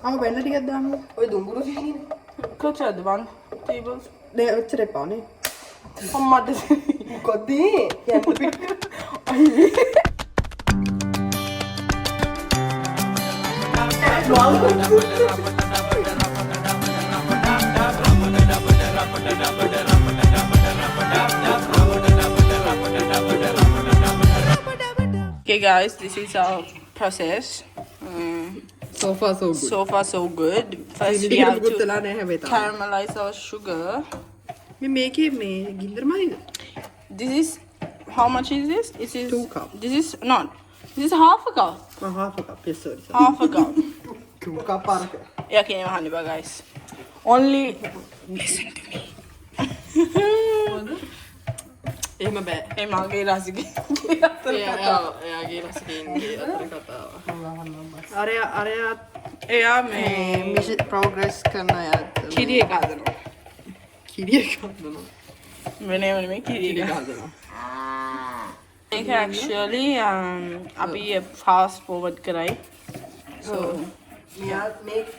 ආව වෙන්න ටිකක් දාන්න. ඔය දුඹුරු තියෙන්නේ. කොච්චරද 1 tables? නේ ඔච්චර එපානේ. අම්මට මොකද යන්න පිට. Okay guys, this is our process. So far so good. So far so good. First we have to caramelize our sugar. මේ මේකේ මේ ගින්දරමයිද? This is, how much is this? This is 2 cup. This is not. This is half a cup. half a cup. Yes, sorry. Half a cup. 2 cup අරක. Yeah, okay, Haniba guys. Only listen to me. එහෙම බෑ. Hey, මාගේ රසිකේ. එයාගේ රසිකේන්ගේ අතර කතාව. අරයා එයා මේ මිෂන් ප්‍රෝග්‍රස් කරන අයත් කිරි එක හදනවා. කිරිය ගන්නවා. වෙනම නෙමෙයි කිරි එක. හදනවා. ඒක actually අපි fast forward කරයි. So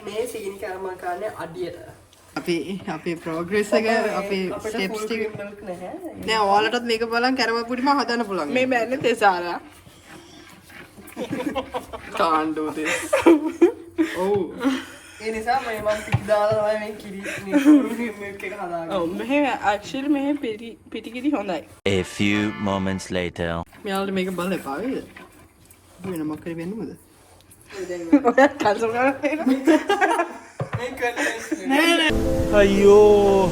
මේ සීනි කර්ම කාලේ අඩියට. අපේ ප්‍රෝග්‍රස් එක අපේ ස්ටෙප්ස් ටික නැහැ. නෑ ඔයාලටත් මේක බලන් කැරම පුඩිම හදන්න පුළුවන්. මේ බෑනේ තෙසාරා. can't do this. ඔව්. ඒ නිසා මම පිටි දාලා තමයි මේ කිරි මේක හදාගන්නේ. ඔව් මෙහෙ actually මෙහෙ පිටිකිරි හොඳයි. A few moments later. මෙයාලට මේක බලන්න එපා වේද? වෙන මොකක් කරේ වෙන්නමද? ඔයා කන්සල් කරලා මේක කරන්නේ නෑ අයියෝ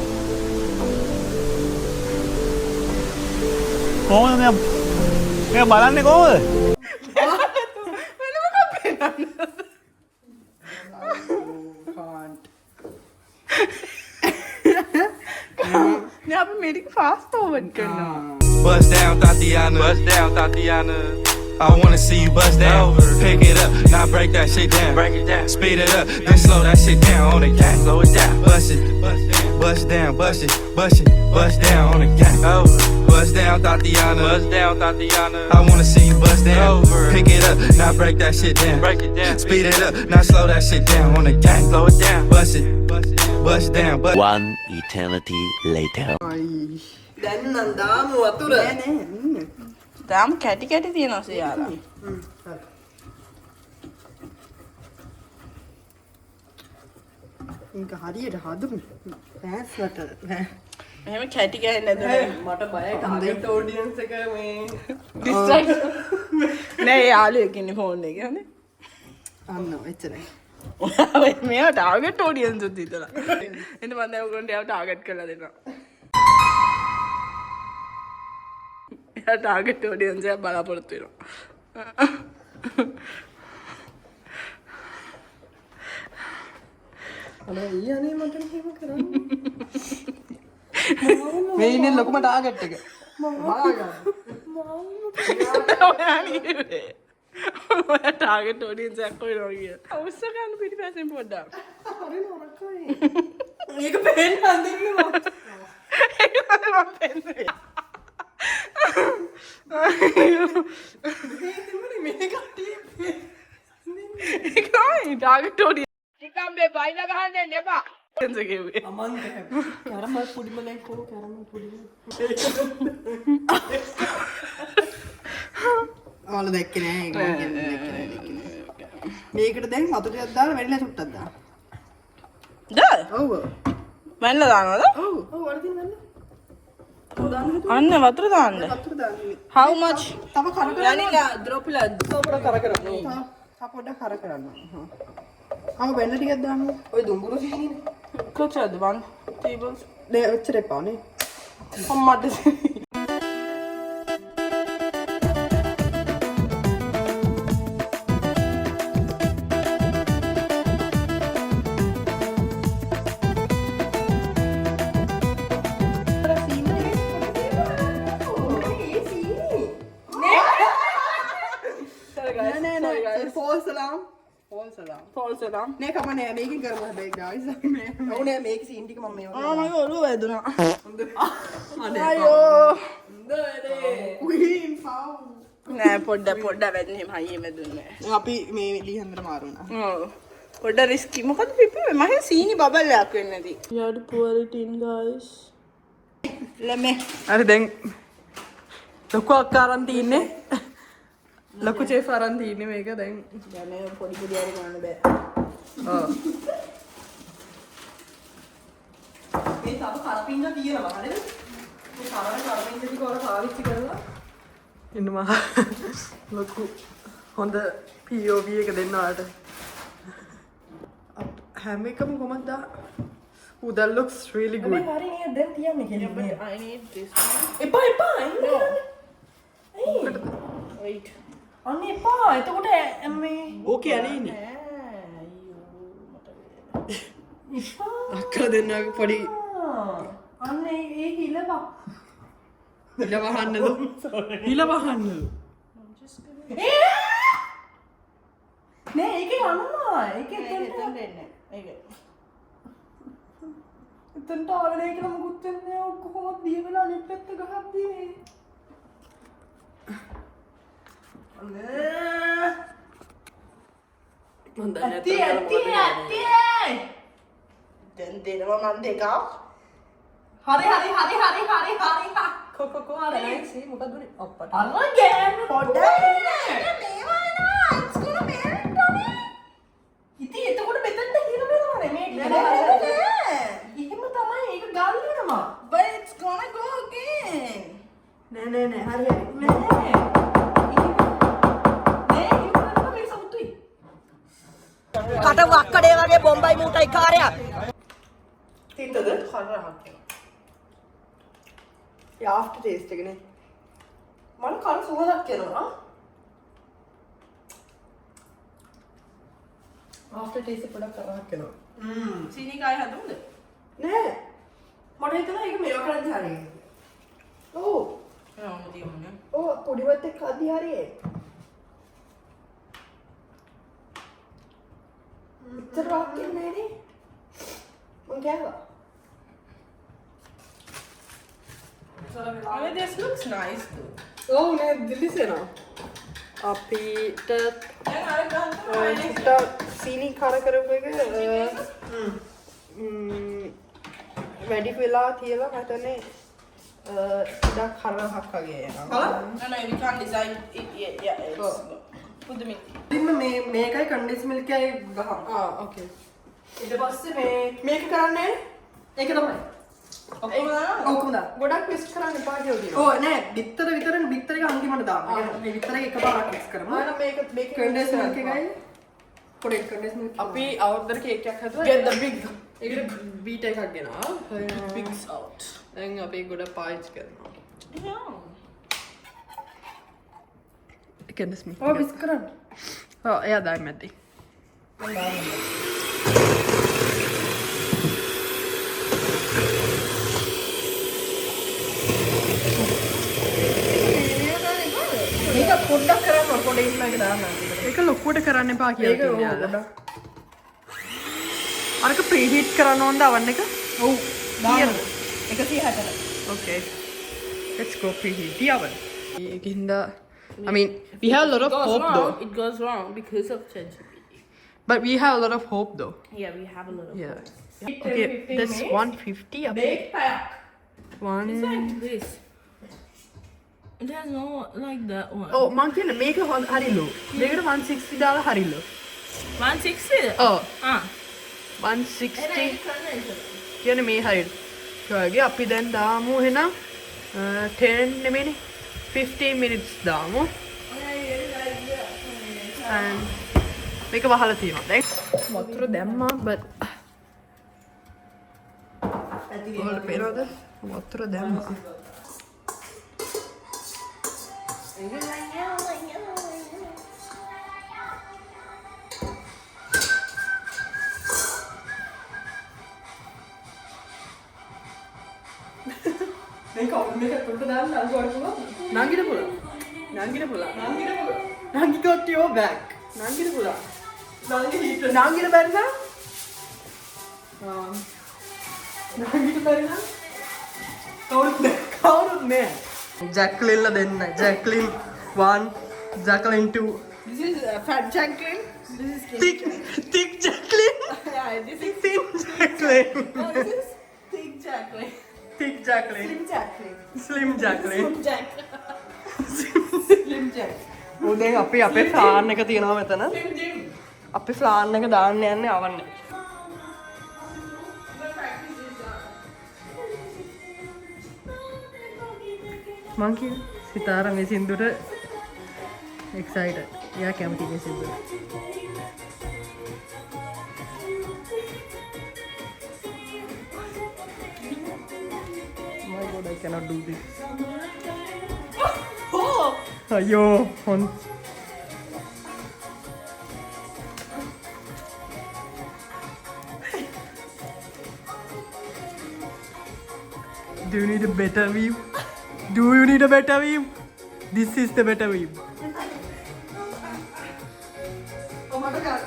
කොහොමද මේ බලන්නේ කොහොමද? නේ අපි මේක fast forward කරනවා. Bust down, Tatiana. Bust down, Tatiana. I wanna see you bust down. Pick it up, now break that shit down. Break it down. Speed it up, then slow that shit down on the gang. Slow it down. Bust it, bust down, bust it, bust it, bust down on the gang. Bust down, Tatiana. Bust down, Tatiana. I wanna see you bust down. Pick it up, now break that shit down. Break it down. Speed it up, now slow that shit down on the gang. Slow it down. Bust it, bust down, bust. One eternity later. දැන් නම් දාමු වතුර. නෑ තාම කැටි කැටි තියෙනවා සියාලා. මේක හරියට හදමු. ඈස්ලට එහෙම කැටි ගහන්නේ නැතුව මට බයයි ටාගට් ඔඩියන්ස් එක මේ distract නෑ යාළුවෙක් ඉන්නේ ෆෝන් එකේ හරි. අන්න එච්චරයි. ඔයා මෙයා ටාගට් ඔඩියන්ස් උත් හිතලා. එන්න මම දැන් ඔයගොල්ලන්ට යාව ටාගට් කරලා දෙනවා. එයා ටාගට් ඔඩියන්ස් එක බලාපොරොත්තු වෙනවා. අනේ ඊයනේ මට මෙහෙම කරන්නේ. මේ ඉන්නේ ලොකුම ටාගට් එක. ඔයා නේ. ඔයා ටාගට් ඔඩියන්ස් එකක් කොහෙද ගියා? උස්ස ගන්න පිටිපස්සෙන් පොඩ්ඩක්. හරි නරකයි. මේක පේන්න අඳින්න මම. ඒක මම පෙන්නේ. මේ කට්ටිය ඒකයි ටාගට් ඔඩියන්ස්. නිකම් මේ බයිලා ගහන්න එන්න එපා. ඔඩියන්ස් එකේ. අමන් කැරම පුඩිම නැකෝ කැරම පුඩිම. ඔයාලා දැක්කේ නෑ ඒක මම කියන්නේ දැක්කේ නෑ. මේකට දැන් වතුර ටිකක් දාලා වෙන්නේ සුට්ටක් දාන්න. දාල? ඔව්. වැන්න දානවද? ඔව්. ඔව් වරදින් ගන්න. අන්න වතුර දාන්න. වතුර දාන්න. How much? තව කර කරන්න. වැනිලා ඩ්‍රොප්ලා සෝපර කර කරමු. තව පොඩ්ඩක් කර කරන්න. ආව වෙන්න ටිකක් දාන්න. ඔය දුඹුරු තියෙන්නේ. කොච්චරද 1 tables? නේ ඔච්චර එපානේ. අම්මට false alarm. false alarm. false alarm. නේ කමන්නේ මේකෙන් කරමු හැබැයි guys. ඔව්නේ මේක සීන් ටික මම මේ ආ මගේ ඔළුව වැදුනා. අයියෝ. හොඳනේ. queen foul. නෑ පොඩ්ඩ වැදුනේ එහෙම හයියෙන් වැදුනේ. අපි මේ ලියන්දර මාරු වුණා. ඔව්. පොඩ්ඩ රිස්කි. මොකද පිපි මම සීනි බබල් එකක් වෙන්නේ නැති. You have to pour it in guys. ළමේ. හරි දැන් ලොකු අක්කාරන් තියන්නේ. ලොකු චේෆ් අරන් තියන්නේ මේක දැන්. දැන් මේ පොඩි පොඩි හරි ගන්න බෑ. ඔව්. මේ තව කරපින්න තියෙනවා නේද? මේ කරපින්න ටික වල පාවිච්චි කරලා ඉන්නවා ලොකු හොඳ POV එක දෙන්න ඔයාලට. හැම එකම කොහමද? Oh, that looks really good. හරි නේද දැන් තියන්නේ කෙනෙක්. I need this one. එපා. Wait. අන්න එපා. එතකොට මේ ඕකේ යන්නේ. එපා. අක්කලා දෙන්නාගේ පොඩි අන්න ඒ හිලවා. හිල වහන්නද? හිල වහන්නද? නෑ ඒකේ යනවා. ඒකේ එතන දෙන්නේ. ඒක. එතනට ආවනේ කියලා මොකුත් වෙන්නේ නෑ. කොහොමද දිය වෙලා අනිත් පැත්ත ගහද්දී. හොඳයි. ඇත්ති. දැන් දෙනවා මම දෙකක්. හරි. කො හරි. සී මොකද උනේ? අප්පට. අර ගෑන පොඩ්ඩක් ඉතින් එතකොට මෙතනට හිර වෙනවනේ මේ එහෙම තමයි ඒක ගල් වෙනවා. But it's gonna go again. නෑ හරි. නෑ මේක සමුතුයි. කට වක්කඩේ වගේ බොම්බයි මූටයි කාර්යයක්. තීතද? කරහක්. ඒ ආෆ්ටර් ටේස්ට් එකනේ. මම කන සුවඳක් එනවා. ආෆ්ටර් ටේස්ට් එක පොඩක් කරක් එනවා. සීනි කාය හදුන්ද? නෑ. මට හිතෙනවා ඒක මේවා කරද්දි හරියයි. ඔව්. නෑ තියන්නේ. ඔව් පොඩිවත් එක්ක අද්දි හරියයි. ඉතර රාක්කේ නෑනේ. මං කෑවා. I mean, this looks nice though. ඔව් නේ දිලිසෙනවා. අපිට දැන් අර ගන්න චුට්ටක් සීනි කර කරපු එක වැඩි වෙලා තියලා මතනේ ඩක් හරහක් වගේ යනවා. No, we can't design it yet. Yeah, it's put them in. ඉතින් මේකයි කන්ඩෙන්ස් මිල්ක් එකයි ගහම. ඕකේ. ඊට පස්සේ මේක කරන්නේ ඒක තමයි. ඔක්කොම දාන්න. ගොඩක් මික්ස් කරන්න එපා කියලා තියෙනවා. ඕ නෑ බිත්තර විතරනේ බිත්තර එක අන්තිමට දාන්න. මේ බිත්තර එක එකපාරක් මික්ස් කරමු. ආන මේක කන්ඩෙන්ස් මිල්ක් එකයි පොඩි කන්ඩෙන්ස් මිල්ක් අපි අවුරුද්දට කේක් එකක් හදුවා. Get the big. ඒකට බීට් එකක් ගෙනවා. Bigs out. දැන් අපි ගොඩ පාවිච්චි කරනවා. Yeah. Condensed milk. ඔය මික්ස් කරන්න. ඔව් එයා දාන්න ඇති. මේක පොඩ්ඩක් කරන්න පොඩි ඉස්සරහට දාන්න. ඒක ලොකුවට කරන්න එපා කියලා ඒක කියන්නේ ඕක යාළුවා. අරක ප්‍රීහීට් කරන්න ඕනද අවන් එක? ඔව් දාන්න. 160ට. Okay. Let's go preheat the oven. I mean, we have a lot of hope though. It goes wrong because of ChatGPT. But we have a lot of hope though. Yeah, we have a lot of. Yeah. Okay, that's 150 up. Bake පැයක්. One. It's like this. There's no like that one. Oh, මං කියන්නේ මේක හරිලු. මේකට 160 දාලා හරිලු. 160. Oh, Ah. 160 කියන්නේ මේ හරියට. ඒ වගේ අපි දැන් දාමු එහෙනම් 10 නෙමෙයිනේ 15 minutes දාමු. And මේක වහලා තියෙනවා. දැන් වතුර දැම්මා but ඔයාලට පේනවද? වතුර දැම්මා. මේක පොඩ්ඩක් දාන්න අල්ලු අල්ලුවා. නංගිට පුළුවන්. නංගිට පුළුවන්. නංගි got your back. නංගිට පුළුවන්. නංගි හිට. නංගිට බැරි නම් නංගිට බැරි නම් කවුරුත් නෑ. ජැක්ලින්ලා දෙන්න. ජැක්ලින් 1, ජැක්ලින් 2, This is fat Jacqueline. This is Thick Jacqueline. yeah, this is Thin Jacqueline. no, this is thick Jacqueline. Thick Jacqueline. Slim Jacqueline. Slim Jacqueline. Slim Jack. Slim Jack. උදේ අපි අපේ ෆ්ලාන් එක තියෙනවා මෙතන. Slim Jim. අපි ෆ්ලාන් එක දාන්න යන්නේ අවන්නේ. මං කියන සිතාර මේ සින්දුට excited. එයා කැමති මේ සින්දුවට. My God, I cannot do this. අයියෝ හොන් Do you need a better view? Do you need a better view? This is the better view. Oh my God.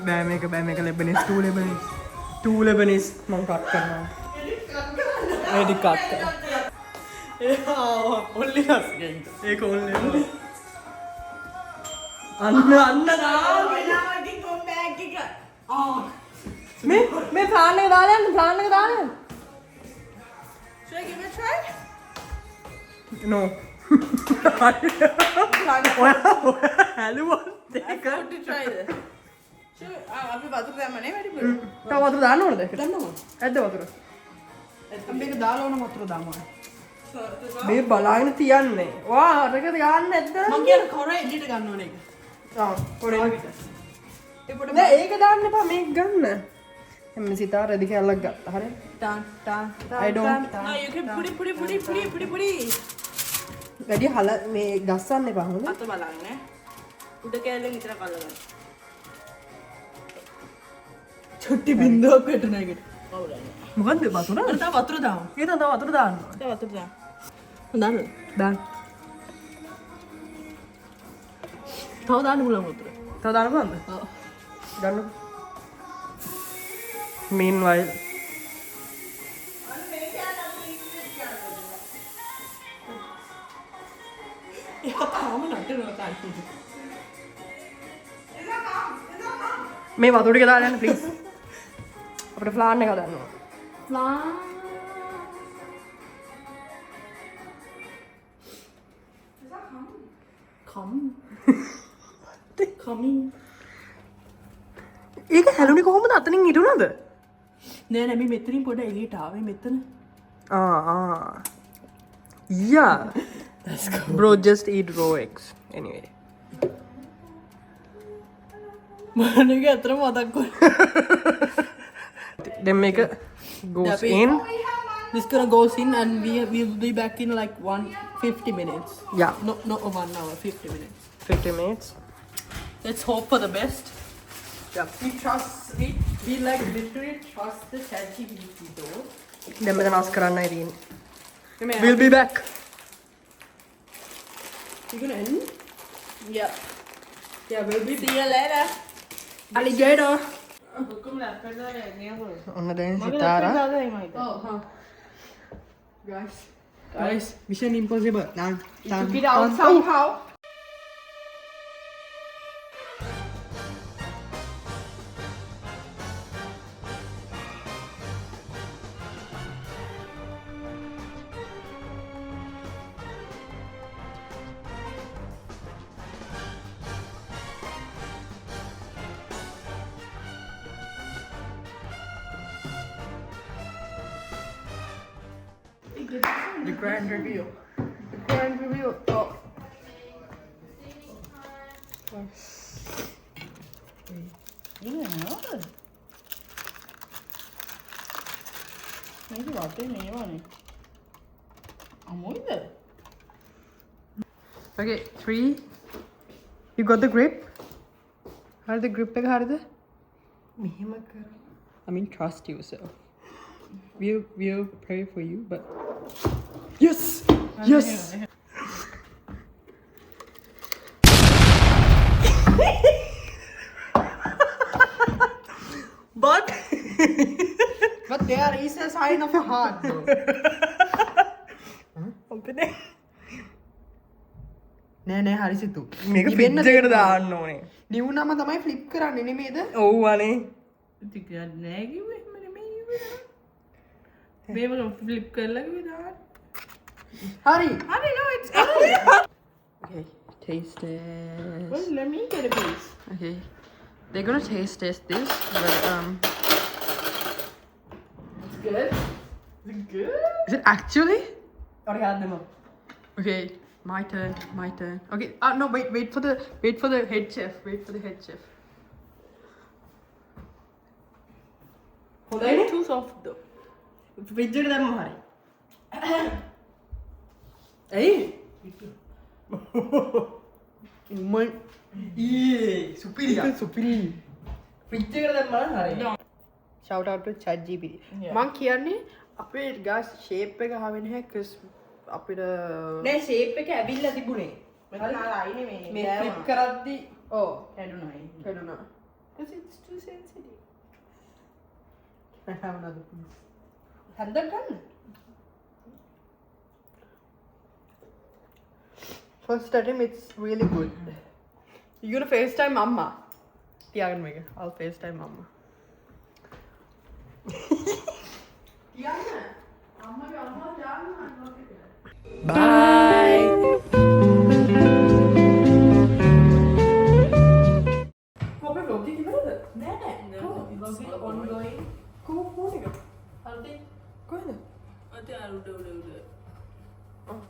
බෑ මේක Lebanese, two Lebanese මං කට් කරනවා. Edit cut කරනවා. only us games. ඒක only. අන්න මේ plan එක දාලා යන්න. Should I give it a try? No. හැලුවා දෙක. I want to try this. Should අපි වතුර දැම්මනේ වැඩි පුර. තව වතුර දාන්න ඕනද? දන්නවද? ඇද්ද වතුර? අපි මේක දාලා ඕන වතුර දාමු. මේ බලාගෙන තියන්නේ. වා අරක තියන්න නැද්ද? මං කියන කොරේ එළියට ගන්න ඕනේ ඒක. ආ කොරේ. ඒකට නෑ ඒක දාන්න එපා මේක ගන්න. එම්ම සිතාර රෙදි කැල්ලක් ගත්තා. හරිද? ටාන් I don't. No, you can put it. වැඩි හල මේ ගස්සන්න එපා හොඳ. අත බලන්න. උඩ කැලෙන් විතර කල්ලගන්න. චොට්ටි බින්දුවක් වැටුණා ඒකට. කවුරුන්නේ? මොකද්ද වතුර? තව වතුර දාමු. ඒක තව වතුර දාන්න. තව වතුර දාමු. දාන්න. දාන්න. තව දාන්න පුළුවන් වතුර. තව දාන්න පුළුවන්ද? ඔව්. ගන්න. Meanwhile තාම නටනවා තායි. මේ වතුර ටික දාලා යන්න ප්ලීස්. අපිට ෆ්ලාන් එක හදන්න ඕන. Coming. ඒක හැලුනේ කොහොමද අතනින් හිටුණාද? නෑ නෑ මේ මෙතනින් පොඩ එළියට ආවේ මෙතන. Yeah. Bro, just eat raw eggs. Anyway. මනක අතර මතක් කොන. Then make it goes in. This gonna goes in and we'll be back in like 50 minutes. Yeah. Not 1 hour, 50 minutes. 50 minutes. Let's hope for the best. Yeah. We trust it. We like literally trust the ChatGPT though. Then we're gonna ask කරන්නයි තියෙන්නේ. We'll be back. You gonna end? Yeah. Yeah, we'll be. See you later. Alligator. Hukum laptop dah ni apa? ඔන්න දැන් Sitara. Oh, huh. Guys, Mission Impossible. Took it out somehow. The grand review. Oh. Ini apa? Ini water ni mana? Amoy dah. Okay, 3. You got the grip? හරිද grip එක හරිද? මෙහෙම කර. I mean trust yourself. We'll pray for you, but yes. Yes. But there is a sign of a heart though. opening. නෑ නෑ හරි සිතු මේක ඉබෙන්න fridge එකට දෙන්න. දාන්න ඕනේ. නිවුනම තමයි ෆ්ලිප් කරන්නේ නෙමේද ඔව් අනේ. ටිකක් නෑ කිව්වේ එහෙම නෙමෙයි කිව්වේ. මේක ෆ්ලිප් කරලා කිව්වේ දාන්න. හරි හරි no it's okay taste test well let me get a piece. okay they're gonna taste test this but It's good. Is it good? is it actually ඔර ගන්න දෙමු. okay my turn okay no wait for the head chef හොඳයිනේ. Too soft though. Fridge එකට දැම්ම හරි. ඇයි? උම්මයි සුපිරියා. සුපිරි fridge එකට දැම්ම නම් හරි. shout out to ChatGPT Yeah. මං කියන්නේ අපේ ගස් ෂේප් එක ආවේ නැහැ cuz අපිට නෑ ෂේප් එක ඇවිල්ලා තිබුණේ. මෙතන ආයිනේ මේ. මේ ෆ්ලිප් කරද්දි ඔව් කැඩුනා. කැඩුනා Because it's too sensitive. I have another piece හැන්දක් ගන්න. first attempt it's really good you gonna FaceTime mama තියාගන්න මේක I'll FaceTime mama කොහොමද vlog එක ඉවරද? නෑ නෑ. Vlog ongoing. කොහොමද ෆෝන් එක? හරිද? කොහෙද අද උඩ. oh